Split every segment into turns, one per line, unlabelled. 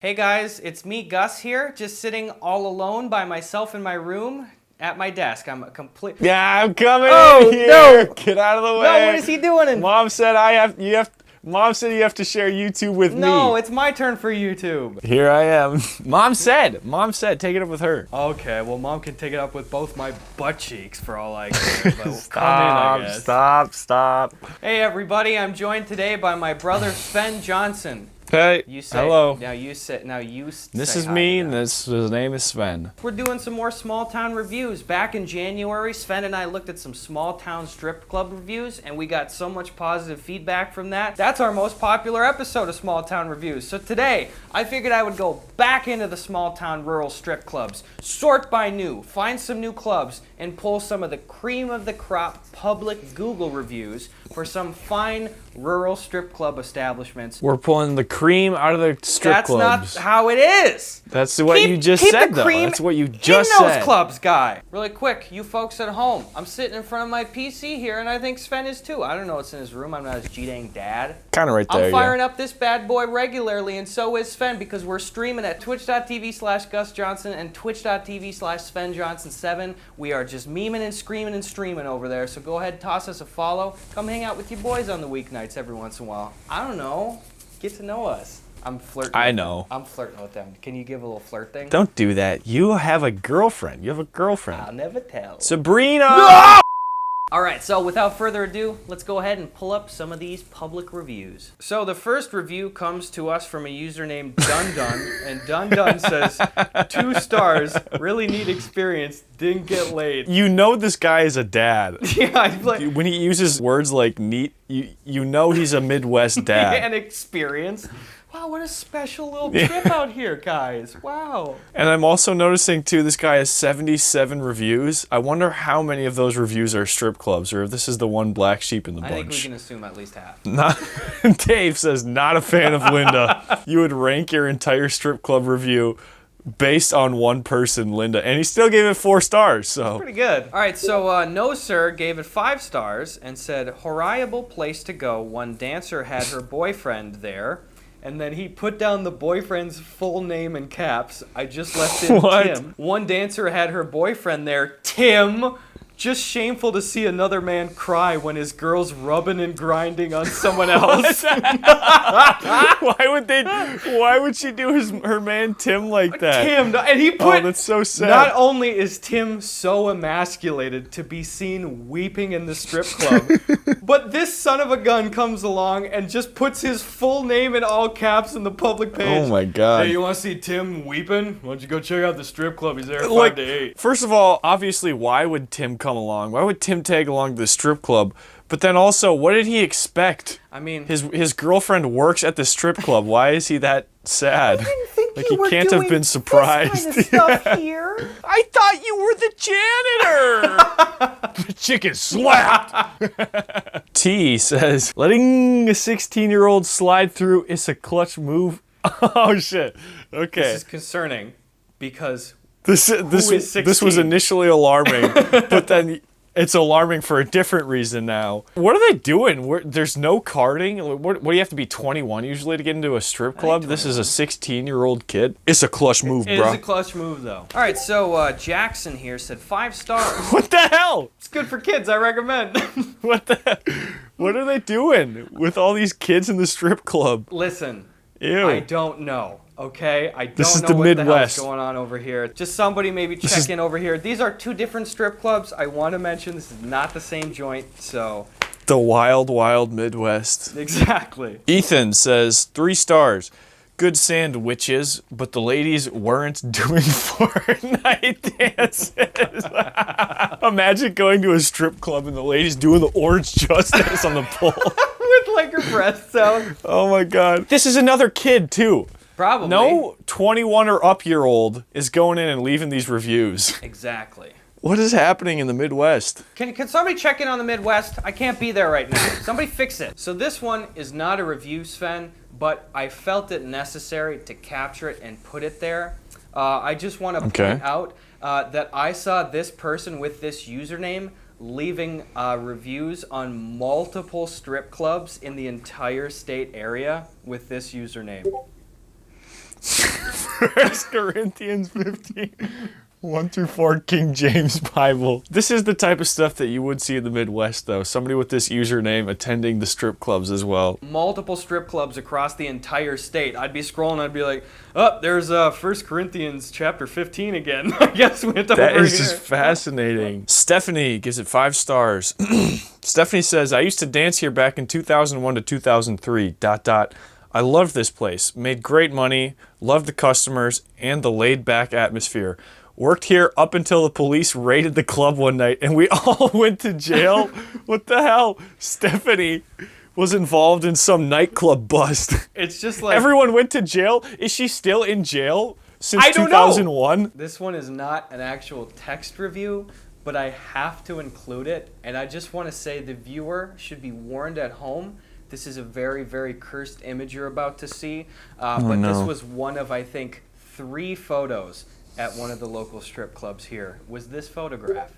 Hey guys, it's me, Gus here, just sitting all alone by myself in my room at my desk. I'm a complete.
Yeah, I'm coming
Oh,
in here.
no!
Get out of the way.
No, what is he doing?
Mom said Mom said you have to share YouTube with me.
No, it's my turn for YouTube.
Here I am. Mom said, take it up with her.
Okay, well, Mom can take it up with both my butt cheeks for all I care. But we'll come in, I guess.
Stop.
Hey everybody, I'm joined today by my brother Sven Johnson.
Hey,
You say,
hello.
Now you say.
This
say
is
hi
me,
to
and
them.
his name is Sven.
We're doing some more small town reviews. Back in January, Sven and I looked at some small town strip club reviews, and we got so much positive feedback from that. That's our most popular episode of small town reviews. So today, I figured I would go back into the small town rural strip clubs, sort by new, find some new clubs, and pull some of the cream of the crop public Google reviews for some fine rural strip club establishments.
We're pulling the cream out of the strip clubs.
That's not how it is.
That's what you just
keep
said,
the
though.
cream
That's what you just
in
said.
those clubs, guy. Really quick, you folks at home. I'm sitting in front of my PC here, and I think Sven is too. I don't know what's in his room. I'm not his G-dang dad.
Kind of right there,
I'm firing up this bad boy regularly, and so is Sven, because we're streaming at twitch.tv/GusJohnson and twitch.tv/SvenJohnson7. We are just memeing and screaming and streaming over there, so go ahead, toss us a follow. Come hang out with your boys on the weeknights every once in a while. I don't know. Get to know us. I'm flirting.
I know.
I'm flirting with them. Can you give a little flirt thing?
Don't do that. You have a girlfriend.
I'll never tell.
Sabrina!
No! All right, so without further ado, let's go ahead and pull up some of these public reviews. So the first review comes to us from a user named Dundun, and Dundun says, 2 stars, really neat experience, didn't get laid.
You know this guy is a dad.
Yeah, like,
When he uses words like neat, you know he's a Midwest dad.
an experience. Wow, what a special little trip out here, guys. Wow.
And I'm also noticing, too, this guy has 77 reviews. I wonder how many of those reviews are strip clubs, or if this is the one black sheep in the bunch.
I think we can assume at least half.
Dave says, not a fan of Linda. You would rank your entire strip club review based on one person, Linda. And he still gave it 4 stars, so.
Pretty good. All right, so No Sir gave it 5 stars and said, horrible place to go. One dancer had her boyfriend there. And then he put down the boyfriend's full name in caps. I just left in
What?
Tim. One dancer had her boyfriend there, Tim. Just shameful to see another man cry when his girl's rubbing and grinding on someone else.
Why would she do her man Tim like that?
Tim, and he put.
Oh, that's so sad.
Not only is Tim so emasculated to be seen weeping in the strip club, but this son of a gun comes along and just puts his full name in all caps in the public page.
Oh my God.
Hey, you want to see Tim weeping? Why don't you go check out the strip club? He's there at 5
Like,
to 8.
first of all, obviously, why would Tim come along? Why would Tim tag along to the strip club? But then also, what did he expect?
I mean,
His girlfriend works at the strip club. Why is he that sad?
I didn't think
Like,
you
he
were
can't have
doing
been surprised.
This kind of stuff here.
I thought you were the janitor. The chicken slapped. T says, letting a 16-year-old slide through is a clutch move. Oh shit. Okay.
This is concerning because
This
is
was
16?
initially alarming, but then it's alarming for a different reason now. What are they doing? There's no carding? What do you have to be 21 usually to get into a strip club? This is a 16-year-old kid. It's a clutch move,
it
bro.
is a clutch move, though. All right, so Jackson here said 5 stars.
What the hell?
It's good for kids. I recommend.
What are they doing with all these kids in the strip club?
Listen,
Ew.
I don't know. Okay, I
This
don't
is
know
the
what the hell's
Midwest.
going on over here. Just somebody maybe check in over here. These are 2 different strip clubs. I want to mention this is not the same joint, so
The wild, wild Midwest.
exactly.
Ethan says 3 stars. Good sandwiches, but the ladies weren't doing Fortnite dances. Imagine going to a strip club and the ladies doing the orange justice on the pole.
With like her breasts out.
Oh my God. This is another kid too.
Probably.
No 21 or up year old is going in and leaving these reviews.
Exactly.
What is happening in the Midwest?
Can somebody check in on the Midwest? I can't be there right now. Somebody fix it. So this one is not a review, Sven, but I felt it necessary to capture it and put it there. I just want to point out that I saw this person with this username leaving reviews on multiple strip clubs in the entire state area with this username.
1 Corinthians 15. 1 through 4 King James Bible. This is the type of stuff that you would see in the Midwest, though. Somebody with this username attending the strip clubs as well.
Multiple strip clubs across the entire state. I'd be scrolling, I'd be like, oh, there's 1 Corinthians chapter 15 again. I guess we went over
That is
here.
just fascinating. Stephanie gives it 5 stars. Stephanie says, I used to dance here back in 2001 to 2003, ... I loved this place. Made great money, loved the customers, and the laid-back atmosphere. Worked here up until the police raided the club one night and we all went to jail. What the hell? Stephanie was involved in some nightclub bust.
It's just like...
Everyone went to jail? Is she still in jail since
I don't
2001?
know. This one is not an actual text review, but I have to include it. And I just want to say the viewer should be warned at home. This is a very, very cursed image you're about to see. This was one of, I think, 3 photos at one of the local strip clubs here. Was this photograph?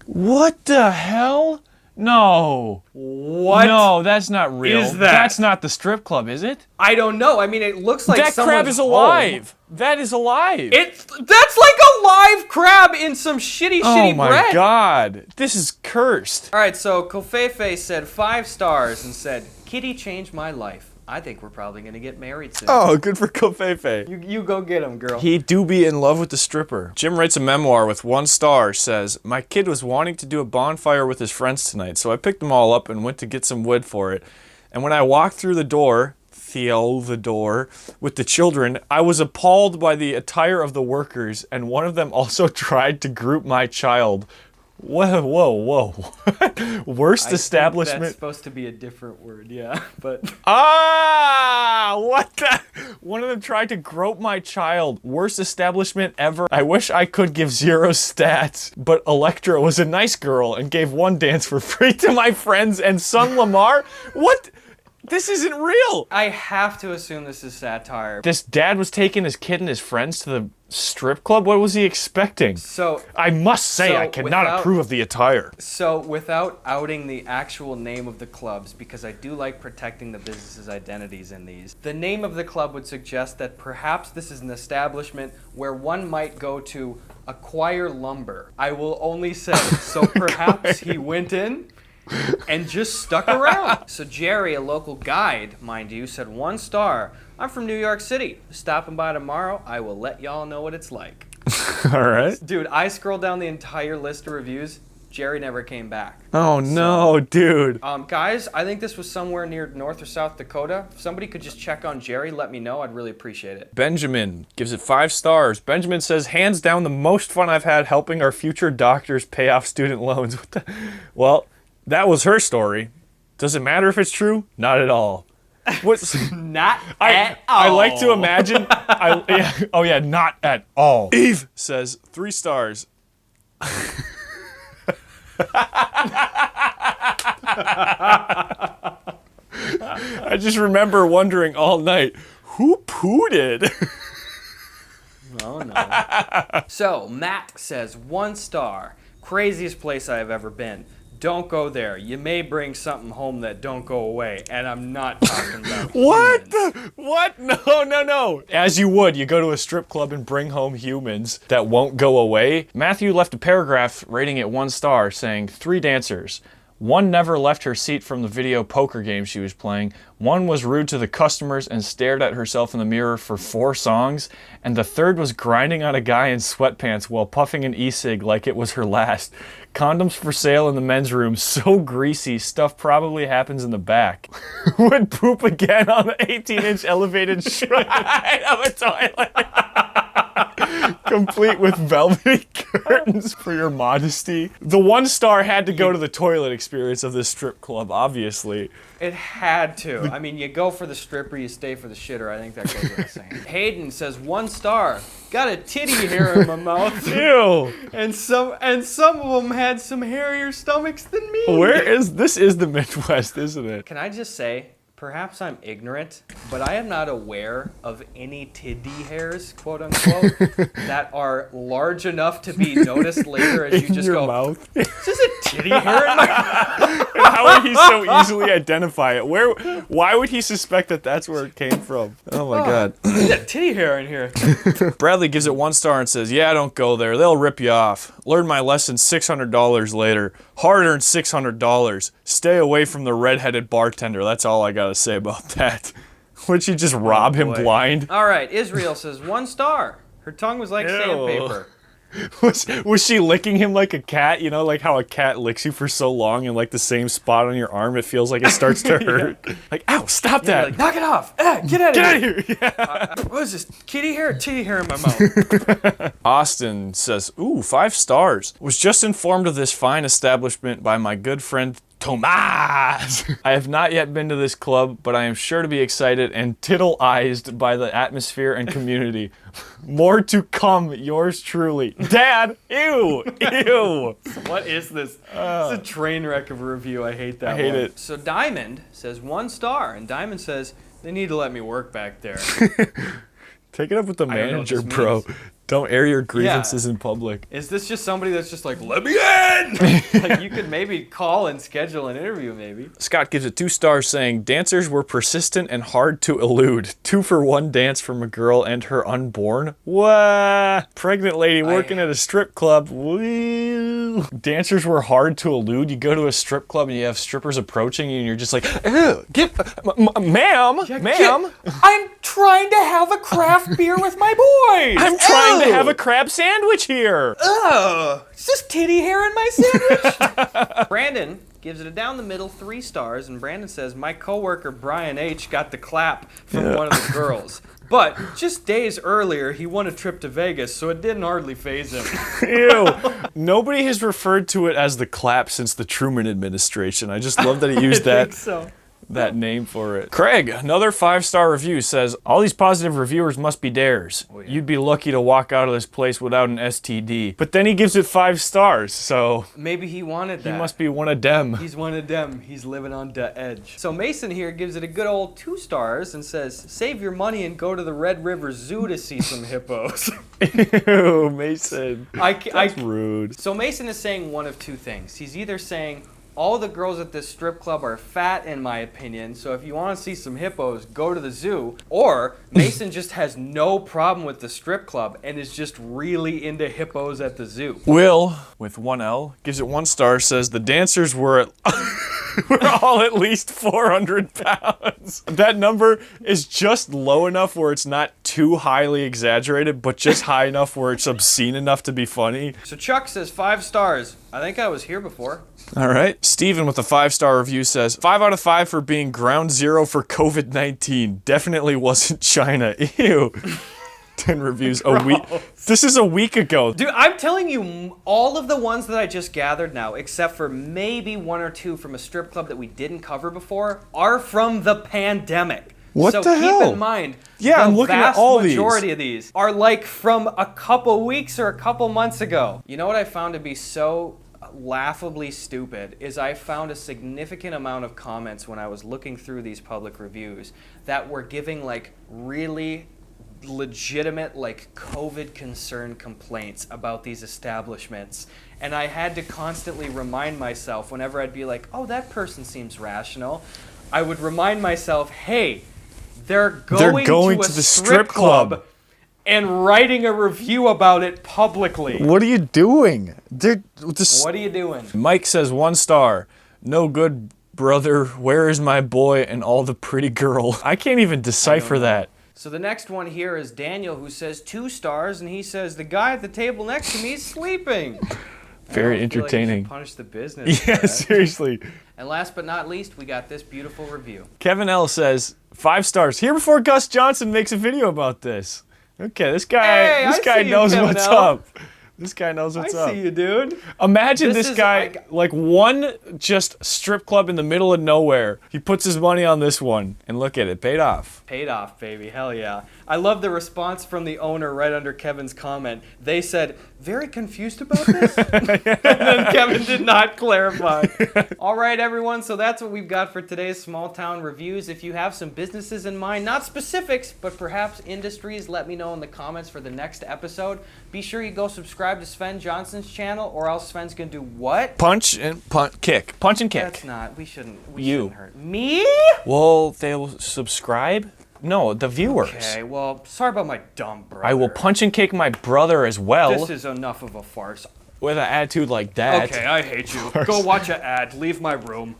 What the hell? No.
What?
No, that's not real.
Is that?
That's not the strip club, is it?
I don't know. I mean, it looks like
that crab
someone's
is alive. That is alive.
That's like a live crab in some shitty
Oh my
bread.
God. This is cursed.
All right, so Kofefe said 5 stars and said, Kitty changed my life. I think we're probably going to get married soon.
Oh, good for Kofefe.
You go get him, girl.
He do be in love with the stripper. Jim writes a memoir with 1 star, says, my kid was wanting to do a bonfire with his friends tonight, so I picked them all up and went to get some wood for it. And when I walked through the door, with the children, I was appalled by the attire of the workers, and one of them also tried to group my child. Whoa. Worst establishment.
That's supposed to be a different word, yeah. But
what the? One of them tried to grope my child. Worst establishment ever. I wish I could give 0 stats, but Electra was a nice girl and gave 1 dance for free to my friends and son Lamar. What? This isn't real.
I have to assume this is satire.
This dad was taking his kid and his friends to the strip club? What was he expecting?
So
I must say, I cannot approve of the attire.
So without outing the actual name of the clubs, because I do like protecting the business's identities in these, the name of the club would suggest that perhaps this is an establishment where one might go to acquire lumber. I will only say, so perhaps he went in and just stuck around. So Jerry, a local guide, mind you, said 1 star. I'm from New York City. Stopping by tomorrow. I will let y'all know what it's like.
All right.
Dude, I scrolled down the entire list of reviews. Jerry never came back.
Oh no, dude.
Guys, I think this was somewhere near North or South Dakota. If somebody could just check on Jerry, let me know. I'd really appreciate it.
Benjamin gives it 5 stars. Benjamin says, hands down the most fun I've had helping our future doctors pay off student loans. Well, that was her story. Does it matter if it's true? Not at all. What's
Not at all.
I like to imagine. Not at all. Eve says 3 stars. I just remember wondering all night, who pooted?
Oh no. So Matt says 1 star. Craziest place I have ever been. Don't go there. You may bring something home that don't go away. And I'm not talking about
What?
humans.
What? No. As you would, you go to a strip club and bring home humans that won't go away. Matthew left a paragraph rating it 1 star saying 3 dancers. 1 never left her seat from the video poker game she was playing. 1 was rude to the customers and stared at herself in the mirror for 4 songs. And the 3rd was grinding on a guy in sweatpants while puffing an e-cig like it was her last. Condoms for sale in the men's room, so greasy, stuff probably happens in the back. Would poop again on the 18-inch elevated shrine of a toilet. Complete with velvety curtains for your modesty. The 1 star had to go to the toilet experience of this strip club, obviously.
It had to. I mean, you go for the stripper, you stay for the shitter. I think that goes without saying. Hayden says 1 star. Got a titty hair in my mouth.
Ew.
And some of them had some hairier stomachs than me.
This is the Midwest, isn't it?
Can I just say, perhaps I'm ignorant, but I am not aware of any titty hairs, quote unquote, that are large enough to be noticed later as you
In
just
your
go,
mouth.
is this a titty hair in my mouth?
And How would he so easily identify it? Why would he suspect that that's where it came from? Oh my God.
That titty hair in here.
Bradley gives it 1 star and says, yeah, don't go there. They'll rip you off. Learn my lesson $600 later. Hard-earned $600. Stay away from the red-headed bartender. That's all I gotta say about that. Would she just rob him blind?
All right, Israel says 1 star. Her tongue was like sandpaper.
Was she licking him like a cat? You know, like how a cat licks you for so long and like the same spot on your arm, it feels like it starts to hurt. Like, ow, stop that.
Like, knock it off. Get out of here.
Yeah.
What is this, kitty hair or titty hair in my mouth?
Austin says, ooh, 5 stars. Was just informed of this fine establishment by my good friend Tomas. I have not yet been to this club, but I am sure to be excited and tittle-ized by the atmosphere and community. More to come, yours truly. Dad, ew, ew.
What is this? It's a train wreck of a review. I hate that
I hate
one.
it.
So Diamond says 1 star, and Diamond says, they need to let me work back there.
Take it up with the
don't know what
manager,
this
bro.
means.
Don't air your grievances in public.
Is this just somebody that's just like, let me in? Like, you could maybe call and schedule an interview, maybe.
Scott gives it 2 stars, saying, dancers were persistent and hard to elude. 2 for 1 dance from a girl and her unborn. What? Pregnant lady working at a strip club. Woo. Dancers were hard to elude. You go to a strip club and you have strippers approaching you and you're just like, ew, ma'am.
I'm trying to have a craft beer with my boys.
I'm trying to have a crab sandwich here.
Ugh, is this titty hair in my sandwich? Brandon gives it a down the middle 3 stars, and Brandon says, my coworker Brian H got the clap from one of the girls. But just days earlier, he won a trip to Vegas, so it didn't hardly faze him.
Ew. Nobody has referred to it as the clap since the Truman administration. I just love that he used that.
I think so.
That name for it. Craig, another 5-star review, says, all these positive reviewers must be dares. Oh, yeah. You'd be lucky to walk out of this place without an STD. But then he gives it 5 stars, so...
maybe he wanted that.
He must be one of them.
He's one of them. He's living on the edge. So Mason here gives it a good old 2 stars and says, save your money and go to the Red River Zoo to see some hippos.
Ew, Mason.
That's
rude.
So Mason is saying one of 2 things. He's either saying, all the girls at this strip club are fat, in my opinion, so if you want to see some hippos, go to the zoo. Or Mason just has no problem with the strip club and is just really into hippos at the zoo.
Will, with 1 L, gives it 1 star, says the dancers were we're all at least 400 pounds. That number is just low enough where it's not too highly exaggerated, but just high enough where it's obscene enough to be funny.
So Chuck says 5 stars. I think I was here before.
All right. Steven with a 5-star review says, 5 out of 5 for being ground zero for COVID-19. Definitely wasn't China. Ew. 10 reviews a week. This is a week ago.
Dude, I'm telling you, all of the ones that I just gathered now, except for maybe 1 or 2 from a strip club that we didn't cover before, are from the pandemic.
What the hell?
So keep in mind,
yeah, I'm looking at all these.
The vast majority of these are like from a couple weeks or a couple months ago. You know what I found to be so laughably stupid is I found a significant amount of comments when I was looking through these public reviews that were giving like really legitimate like COVID concern complaints about these establishments, and I had to constantly remind myself whenever I'd be like, oh, that person seems rational, I would remind myself, hey, they're going to the strip club and writing a review about it publicly.
What are you doing?
What are you doing?
Mike says 1 star. No good, brother. Where is my boy and all the pretty girl? I can't even decipher that.
So the next one here is Daniel, who says 2 stars, and he says, the guy at the table next to me is sleeping.
Very entertaining.
Like punish the business.
Yeah, seriously.
And last but not least, we got this beautiful review.
Kevin L says 5 stars. Here before Gus Johnson makes a video about this. Okay, this guy knows what's up. This guy knows what's up.
I see you, dude.
Imagine this guy, like one just strip club in the middle of nowhere. He puts his money on this one, and look at it, paid off.
Paid off, baby. Hell yeah. I love the response from the owner right under Kevin's comment. They said, very confused about this? And then Kevin did not clarify. All right, everyone, so that's what we've got for today's Small Town Reviews. If you have some businesses in mind, not specifics, but perhaps industries, let me know in the comments for the next episode. Be sure you go subscribe to Sven Johnson's channel, or else Sven's going to do what?
Punch and kick. Punch and kick.
That's not, we shouldn't hurt. Me?
Well, they'll subscribe? No, the viewers.
Okay, well, sorry about my dumb brother.
I will punch and kick my brother as well.
This is enough of a farce.
With an attitude like that.
Okay, I hate you. Go watch an ad. Leave my room.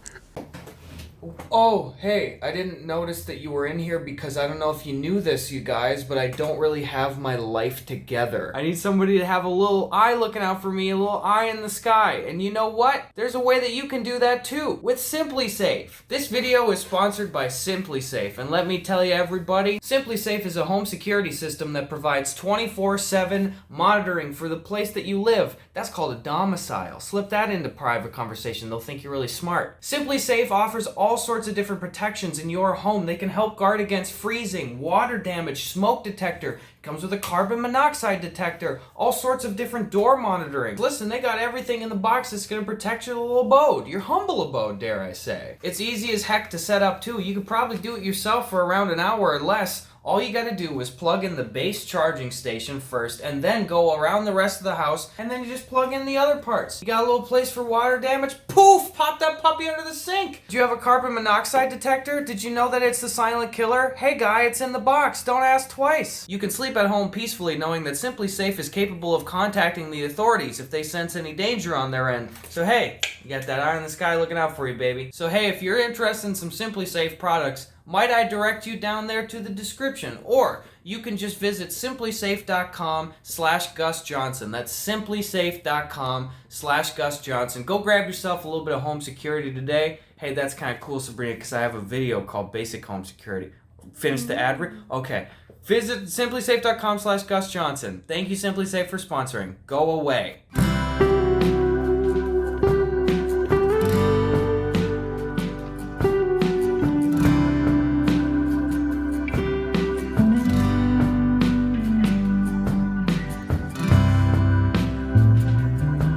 Oh, hey, I didn't notice that you were in here because I don't know if you knew this, you guys, but I don't really have my life together. I need somebody to have a little eye looking out for me, a little eye in the sky. And you know what? There's a way that you can do that too, with Simply Safe. This video is sponsored by Simply Safe, and let me tell you everybody, Simply Safe is a home security system that provides 24/7 monitoring for the place that you live. That's called a domicile. Slip that into private conversation, they'll think you're really smart. Simply Safe offers all sorts of different protections in your home. They can help guard against freezing, water damage, smoke detector. Comes with a carbon monoxide detector, all sorts of different door monitoring. Listen, they got everything in the box that's gonna protect your little abode, your humble abode, dare I say. It's easy as heck to set up too. You could probably do it yourself for around an hour or less. All you gotta do is plug in the base charging station first and then go around the rest of the house, and then you just plug in the other parts. You got a little place for water damage? Poof! Pop that puppy under the sink! Do you have a carbon monoxide detector? Did you know that it's the silent killer? Hey guy, it's in the box. Don't ask twice. You can sleep at home peacefully knowing that Simply Safe is capable of contacting the authorities if they sense any danger on their end. So hey, you got that eye in the sky looking out for you, baby. So hey, if you're interested in some Simply Safe products, might I direct you down there to the description, or you can just visit simplysafe.com/Gus Johnson. That's simplysafe.com/Gus Johnson. Go grab yourself a little bit of home security today. Hey, that's kind of cool, Sabrina, because I have a video called Basic Home Security. Finish the ad read? Okay. Visit simplysafe.com/Gus Johnson. Thank you, Simply Safe, for sponsoring. Go away.